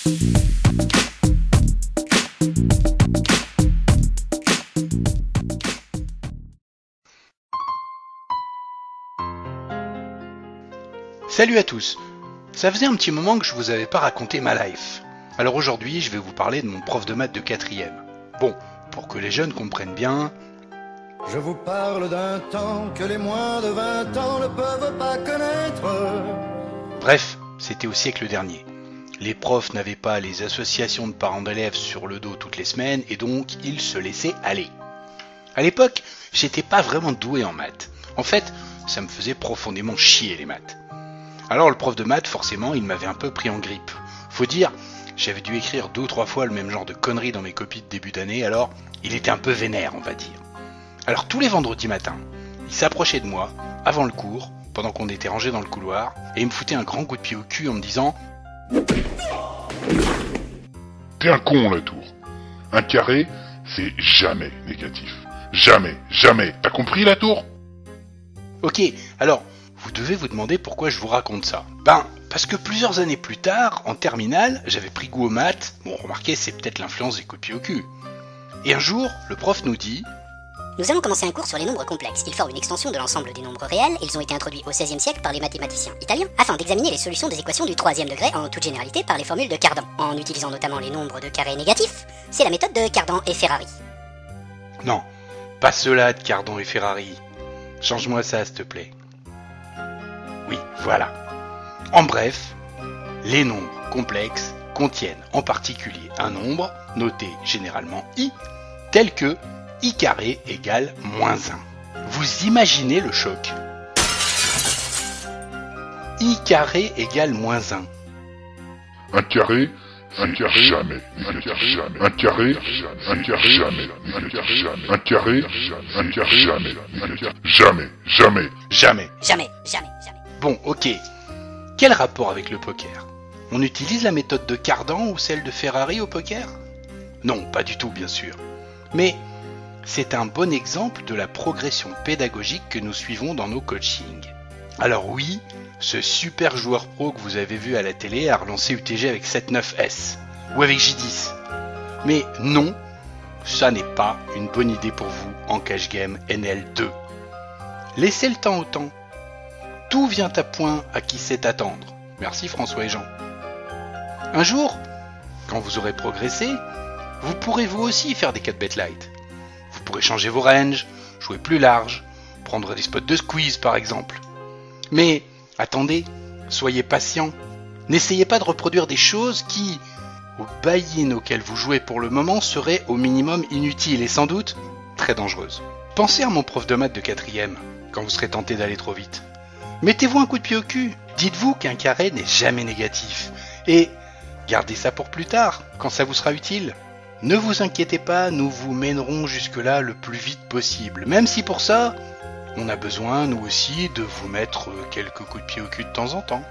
Salut à tous. Ça faisait un petit moment que je vous avais pas raconté ma life. Alors aujourd'hui, je vais vous parler de mon prof de maths de 4e. Bon, pour que les jeunes comprennent bien... Je vous parle d'un temps que les moins de 20 ans ne peuvent pas connaître. Bref, c'était au siècle dernier. Les profs n'avaient pas les associations de parents d'élèves sur le dos toutes les semaines et donc ils se laissaient aller. À l'époque, j'étais pas vraiment doué en maths. En fait, ça me faisait profondément chier les maths. Alors le prof de maths, forcément, il m'avait un peu pris en grippe. Faut dire, j'avais dû écrire 2 ou 3 fois le même genre de conneries dans mes copies de début d'année, alors il était un peu vénère, on va dire. Alors tous les vendredis matins, il s'approchait de moi, avant le cours, pendant qu'on était rangés dans le couloir, et il me foutait un grand coup de pied au cul en me disant « T'es un con, Latour. Un carré, c'est jamais négatif. Jamais, jamais. T'as compris, Latour ?» Ok, alors... Vous devez vous demander pourquoi je vous raconte ça. Ben, parce que plusieurs années plus tard, en terminale, j'avais pris goût aux maths. Bon, remarquez, c'est peut-être l'influence des coups de pied au cul. Et un jour, le prof nous dit... Nous allons commencer un cours sur les nombres complexes. Ils forment une extension de l'ensemble des nombres réels. Ils ont été introduits au XVIe siècle par les mathématiciens italiens, afin d'examiner les solutions des équations du 3e degré en toute généralité par les formules de Cardan, en utilisant notamment les nombres de carré négatifs. C'est la méthode de Cardan et Ferrari. Non, pas ceux-là de Cardan et Ferrari. Change-moi ça, s'il te plaît. Oui, voilà. En bref, les nombres complexes contiennent en particulier un nombre, noté généralement i, tel que i carré égale moins 1. Vous imaginez le choc? I carré égale moins 1. Un carré, jamais. Un carré, jamais. Un carré, jamais. Jamais. Bon, ok. Quel rapport avec le poker? On utilise la méthode de Cardan ou celle de Ferrari au poker? Non, pas du tout, bien sûr. Mais c'est un bon exemple de la progression pédagogique que nous suivons dans nos coachings. Alors oui, ce super joueur pro que vous avez vu à la télé a relancé UTG avec 7-9S, ou avec J10. Mais non, ça n'est pas une bonne idée pour vous en cash game NL2. Laissez le temps au temps. Tout vient à point à qui sait attendre. Merci François et Jean. Un jour, quand vous aurez progressé, vous pourrez vous aussi faire des 4-bet light. Vous pourrez changer vos ranges, jouer plus large, prendre des spots de squeeze par exemple. Mais attendez, soyez patient. N'essayez pas de reproduire des choses qui, au buy-in auquel vous jouez pour le moment, seraient au minimum inutiles et sans doute très dangereuses. Pensez à mon prof de maths de 4e, quand vous serez tenté d'aller trop vite. Mettez-vous un coup de pied au cul. Dites-vous qu'un carré n'est jamais négatif. Et gardez ça pour plus tard, quand ça vous sera utile. Ne vous inquiétez pas, nous vous mènerons jusque-là le plus vite possible. Même si pour ça, on a besoin, nous aussi, de vous mettre quelques coups de pied au cul de temps en temps.